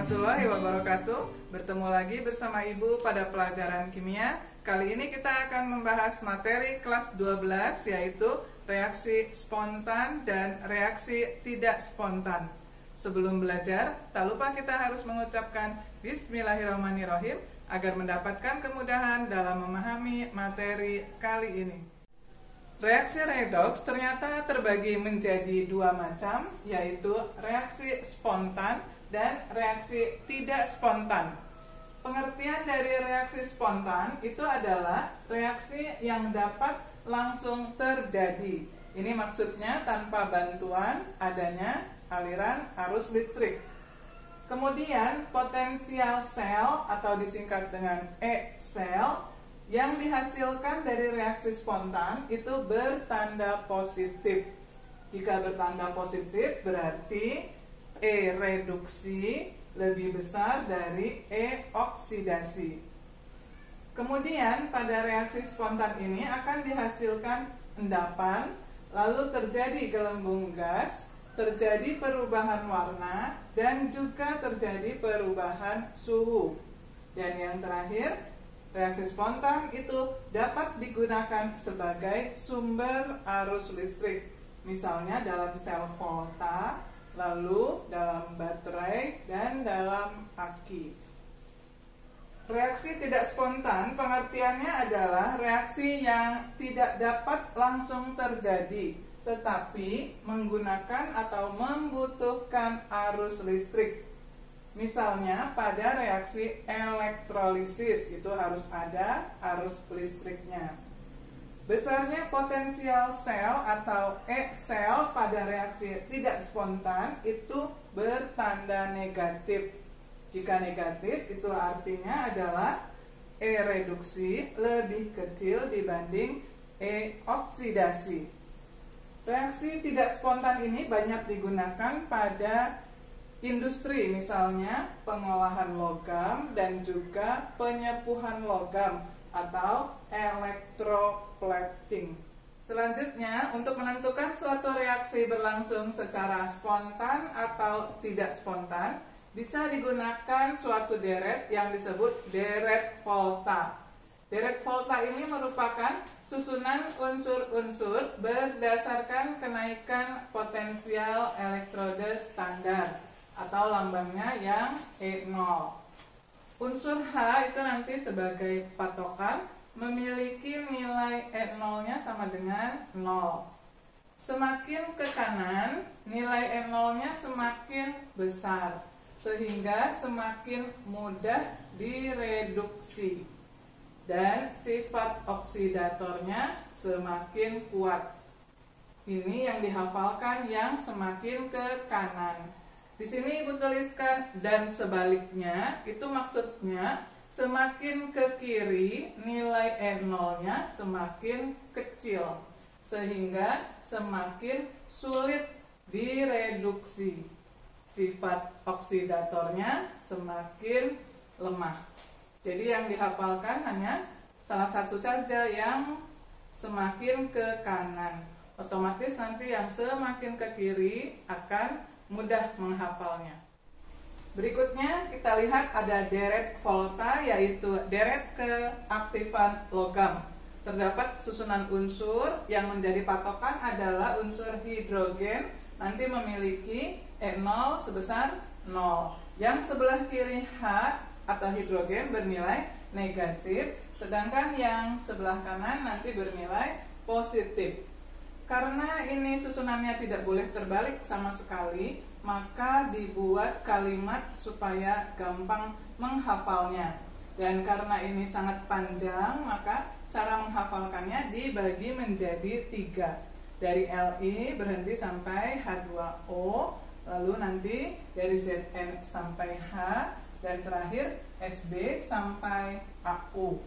warahmatullahi wabarakatuh. Bertemu lagi bersama Ibu pada pelajaran kimia. Kali ini kita akan membahas materi kelas 12, yaitu reaksi spontan dan reaksi tidak spontan. Sebelum belajar, tak lupa kita harus mengucapkan Bismillahirrahmanirrahim agar mendapatkan kemudahan dalam memahami materi kali ini. Reaksi redoks ternyata terbagi menjadi dua macam, yaitu reaksi spontan dan reaksi tidak spontan. Pengertian dari reaksi spontan itu adalah reaksi yang dapat langsung terjadi. Ini maksudnya tanpa bantuan adanya aliran arus listrik. Kemudian potensial sel atau disingkat dengan E-sel yang dihasilkan dari reaksi spontan itu bertanda positif. Jika bertanda positif berarti E reduksi lebih besar dari E oksidasi. Kemudian pada reaksi spontan ini akan dihasilkan endapan, lalu terjadi gelembung gas, terjadi perubahan warna, dan juga terjadi perubahan suhu. Dan yang terakhir, reaksi spontan itu dapat digunakan sebagai sumber arus listrik, misalnya dalam sel volta, lalu dalam baterai, dan dalam aki. Reaksi tidak spontan pengertiannya adalah reaksi yang tidak dapat langsung terjadi, tetapi menggunakan atau membutuhkan arus listrik. Misalnya pada reaksi elektrolisis itu harus ada arus listriknya. Besarnya potensial sel atau E-sel pada reaksi tidak spontan itu bertanda negatif. Jika negatif itu artinya adalah E reduksi lebih kecil dibanding E oksidasi. Reaksi tidak spontan ini banyak digunakan pada industri, misalnya pengolahan logam dan juga penyepuhan logam atau electroplating. Selanjutnya, untuk menentukan suatu reaksi berlangsung secara spontan atau tidak spontan, bisa digunakan suatu deret yang disebut deret volta. Deret volta ini merupakan susunan unsur-unsur berdasarkan kenaikan potensial elektrode standar atau lambangnya yang E0. Unsur H itu nanti sebagai patokan memiliki nilai E0-nya sama dengan 0. Semakin ke kanan, nilai E0-nya semakin besar, sehingga semakin mudah direduksi. Dan sifat oksidatornya semakin kuat. Ini yang dihafalkan yang semakin ke kanan. Di sini Ibu tuliskan dan sebaliknya, itu maksudnya semakin ke kiri nilai E0-nya semakin kecil, sehingga semakin sulit direduksi. Sifat oksidatornya semakin lemah. Jadi yang dihafalkan hanya salah satu saja yang semakin ke kanan. Otomatis nanti yang semakin ke kiri akan mudah menghafalnya. Berikutnya kita lihat ada deret volta, yaitu deret keaktifan logam. Terdapat susunan unsur yang menjadi patokan adalah unsur hidrogen, nanti memiliki E0 sebesar 0. Yang sebelah kiri H atau hidrogen bernilai negatif, sedangkan yang sebelah kanan nanti bernilai positif. Karena ini susunannya tidak boleh terbalik sama sekali, maka dibuat kalimat supaya gampang menghafalnya. Dan karena ini sangat panjang, maka cara menghafalkannya dibagi menjadi 3. Dari Li berhenti sampai H2O, lalu nanti dari Zn sampai H, dan terakhir Sb sampai Au.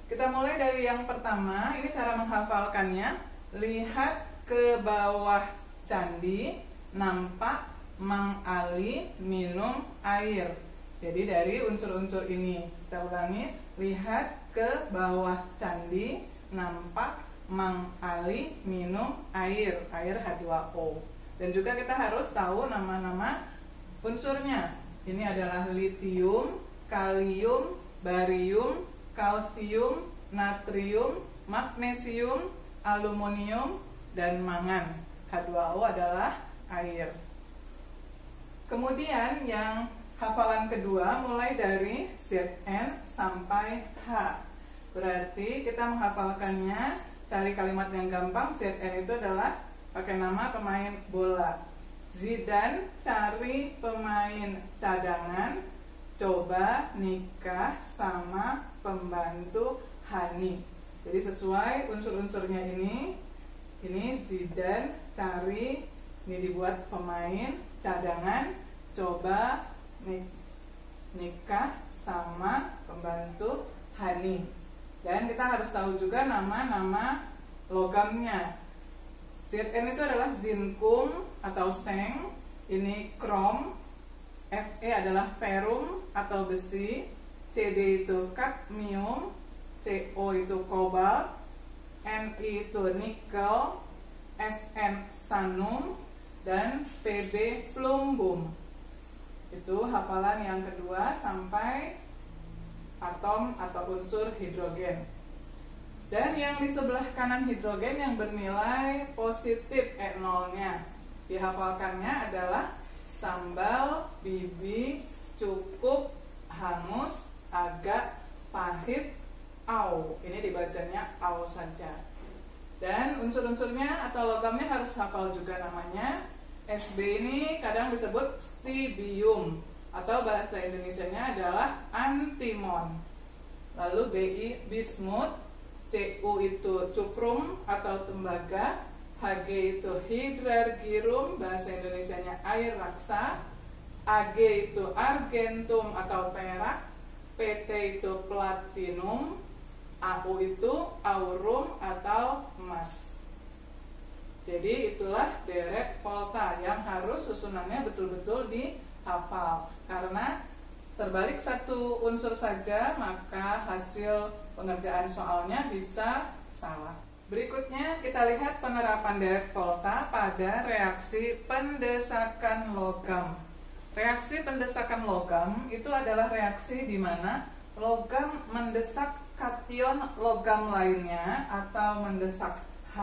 Kita mulai dari yang pertama. Ini cara menghafalkannya. Lihat ke bawah candi, nampak Mang Ali minum air. Jadi dari unsur-unsur ini kita ulangi. Lihat ke bawah candi, nampak Mang Ali minum air H2O. Dan juga kita harus tahu nama-nama Unsurnya ini adalah litium, kalium, barium, kalsium, natrium, magnesium, aluminium, dan mangan. H2O adalah air. Kemudian yang hafalan kedua mulai dari Zn sampai H. Berarti kita menghafalkannya, cari kalimat yang gampang. Zn itu adalah pakai nama pemain bola. Zidane cari pemain cadangan, coba nikah sama pembantu Hani. Jadi sesuai unsur-unsurnya ini Zidane cari, ini dibuat pemain cadangan, coba nikah sama pembantu Hani. Dan kita harus tahu juga nama-nama logamnya. Zn itu adalah zinkum atau seng, ini krom, Fe adalah ferum atau besi, Cd itu kadmium, Co itu kobalt, Ni itu nikel, Sn stannum, dan Pb plumbum. Itu hafalan yang kedua sampai atom atau unsur hidrogen. Dan yang di sebelah kanan hidrogen yang bernilai positif E0-nya, dihafalkannya adalah sambal, bibi, cukup, hangus, agak, pahit, au. Ini dibacanya au saja. Dan unsur-unsurnya atau logamnya harus hafal juga namanya. Sb ini kadang disebut stibium atau bahasa Indonesianya adalah antimon. Lalu Bi bismut, Cu itu cuprum atau tembaga, Hg itu hidrargyrum, bahasa Indonesianya air raksa, Ag itu argentum atau perak, Pt itu platinum, Au itu aurum atau emas. Jadi itulah deret volta yang harus susunannya betul-betul dihafal. Karena terbalik satu unsur saja, maka hasil pengerjaan soalnya bisa salah. Berikutnya kita lihat penerapan deret volta pada reaksi pendesakan logam. Reaksi pendesakan logam itu adalah reaksi di mana logam mendesak kation logam lainnya atau mendesak H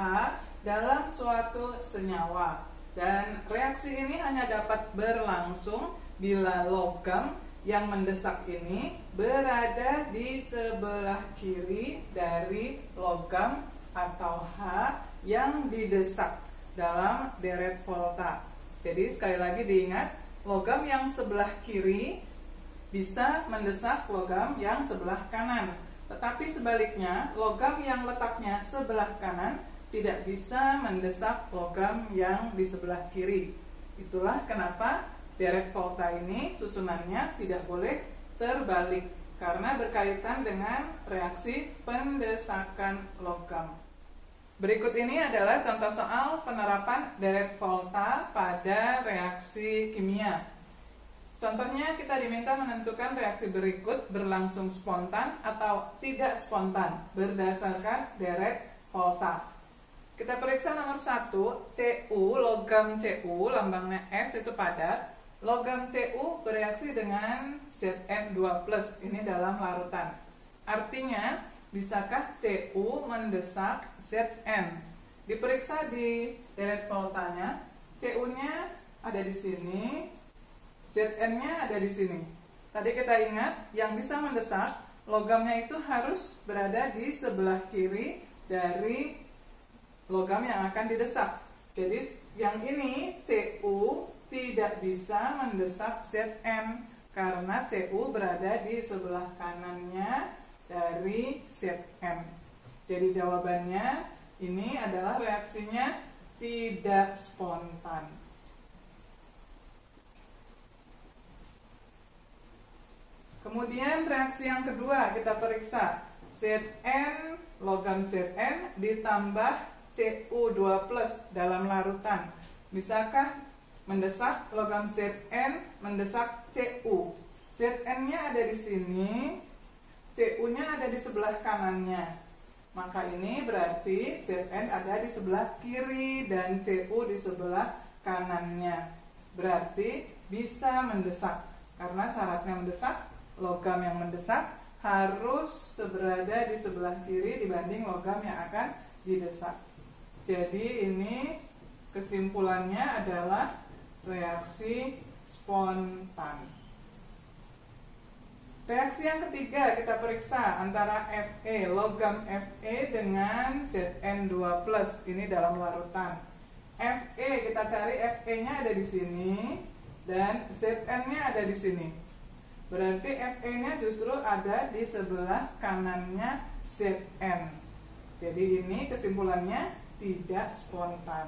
dalam suatu senyawa. Dan reaksi ini hanya dapat berlangsung bila logam yang mendesak ini berada di sebelah kiri dari logam atau H yang didesak dalam deret volta. Jadi sekali lagi diingat, logam yang sebelah kiri bisa mendesak logam yang sebelah kanan. Tetapi sebaliknya, logam yang letaknya sebelah kanan tidak bisa mendesak logam yang di sebelah kiri. Itulah kenapa deret volta ini susunannya tidak boleh terbalik karena berkaitan dengan reaksi pendesakan logam. Berikut ini adalah contoh soal penerapan deret volta pada reaksi kimia. Contohnya kita diminta menentukan reaksi berikut berlangsung spontan atau tidak spontan berdasarkan deret volta. Kita periksa nomor 1, Cu, logam Cu, lambangnya S itu padat. Logam Cu bereaksi dengan Zn2+, ini dalam larutan. Artinya, bisakah Cu mendesak Zn? Diperiksa di deret voltanya, Cu-nya ada di sini, Zn-nya ada di sini. Tadi kita ingat, yang bisa mendesak, logamnya itu harus berada di sebelah kiri dari logam yang akan didesak. Jadi, yang ini Cu tidak bisa mendesak Zn karena Cu berada di sebelah kanannya dari Zn. Jadi jawabannya ini adalah reaksinya tidak spontan. Kemudian reaksi yang kedua kita periksa Zn, logam Zn ditambah Cu2+ dalam larutan. Bisakah mendesak logam Zn mendesak Cu? Zn-nya ada di sini, Cu-nya ada di sebelah kanannya. Maka ini berarti Zn ada di sebelah kiri dan Cu di sebelah kanannya. berarti bisa mendesak. Karena syaratnya mendesak, logam yang mendesak harus berada di sebelah kiri dibanding logam yang akan didesak. Jadi ini kesimpulannya adalah reaksi spontan. Reaksi yang ketiga kita periksa antara Fe, logam Fe dengan Zn2+. Ini dalam larutan. Fe kita cari, Fe-nya ada di sini dan Zn-nya ada di sini. Berarti Fe-nya justru ada di sebelah kanannya Zn. Jadi ini kesimpulannya tidak spontan.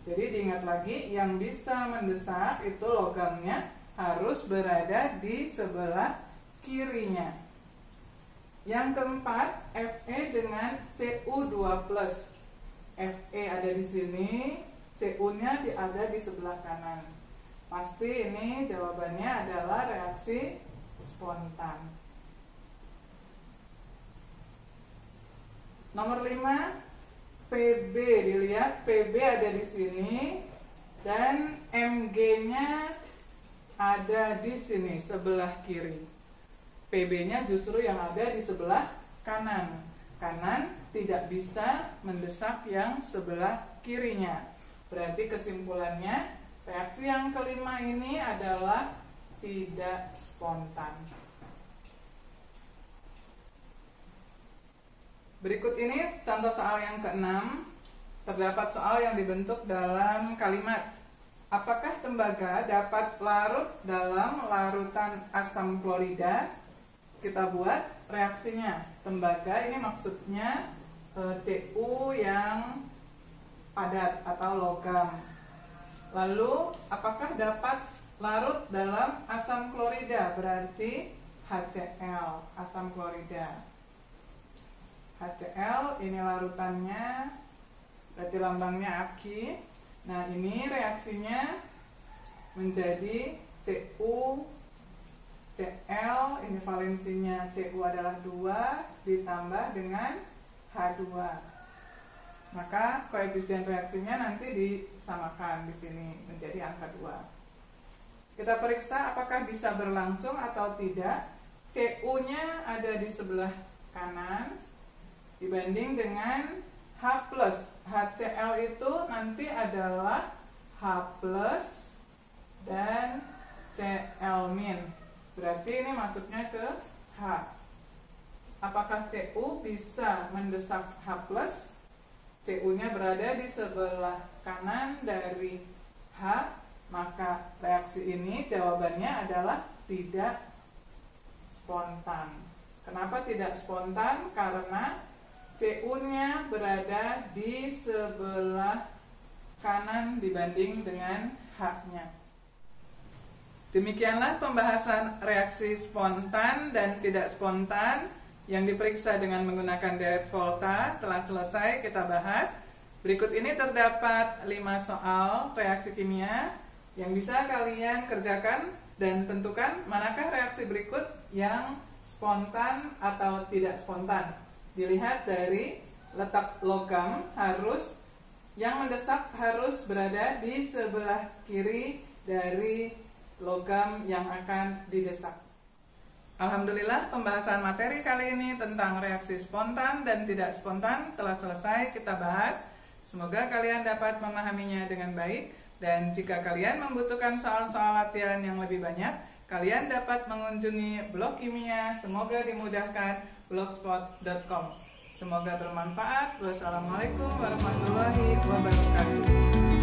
Jadi diingat lagi, yang bisa mendesak itu logamnya harus berada di sebelah kirinya. Yang keempat, Fe dengan Cu2+. Fe ada di sini, Cu-nya ada di sebelah kanan. Pasti ini jawabannya adalah reaksi spontan. Nomor 5, Pb, dilihat Pb ada di sini dan Mg-nya ada di sini sebelah kiri. Pb-nya justru yang ada di sebelah kanan. Kanan tidak bisa mendesak yang sebelah kirinya. Berarti kesimpulannya reaksi yang kelima ini adalah tidak spontan. Berikut ini contoh soal yang ke-6. Terdapat soal yang dibentuk dalam kalimat. Apakah tembaga dapat larut dalam larutan asam klorida? Kita buat reaksinya. Tembaga ini maksudnya Cu yang padat atau logam. Lalu apakah dapat larut dalam asam klorida? Berarti HCl, asam klorida. HCl ini larutannya, berarti lambangnya Ag. Nah ini reaksinya menjadi Cu, Cl, ini valensinya Cu adalah 2 ditambah dengan H2. Maka koefisien reaksinya nanti disamakan di sini menjadi angka 2. Kita periksa apakah bisa berlangsung atau tidak. Cu-nya ada di sebelah kanan dibanding dengan H+. HCl itu nanti adalah H+ dan Cl-. Berarti ini masuknya ke H. Apakah Cu bisa mendesak H+? Cu-nya berada di sebelah kanan dari H, maka reaksi ini jawabannya adalah tidak spontan. Kenapa tidak spontan? Karena Cu-nya berada di sebelah kanan dibanding dengan H-nya. Demikianlah pembahasan reaksi spontan dan tidak spontan yang diperiksa dengan menggunakan deret volta telah selesai kita bahas. Berikut ini terdapat 5 soal reaksi kimia yang bisa kalian kerjakan dan tentukan manakah reaksi berikut yang spontan atau tidak spontan. Dilihat dari letak logam, harus yang mendesak harus berada di sebelah kiri dari logam yang akan didesak. Alhamdulillah, pembahasan materi kali ini tentang reaksi spontan dan tidak spontan telah selesai kita bahas. Semoga kalian dapat memahaminya dengan baik, dan jika kalian membutuhkan soal-soal latihan yang lebih banyak, kalian dapat mengunjungi blog kimia. Semoga dimudahkan, blogspot.com. Semoga bermanfaat. Wassalamualaikum warahmatullahi wabarakatuh.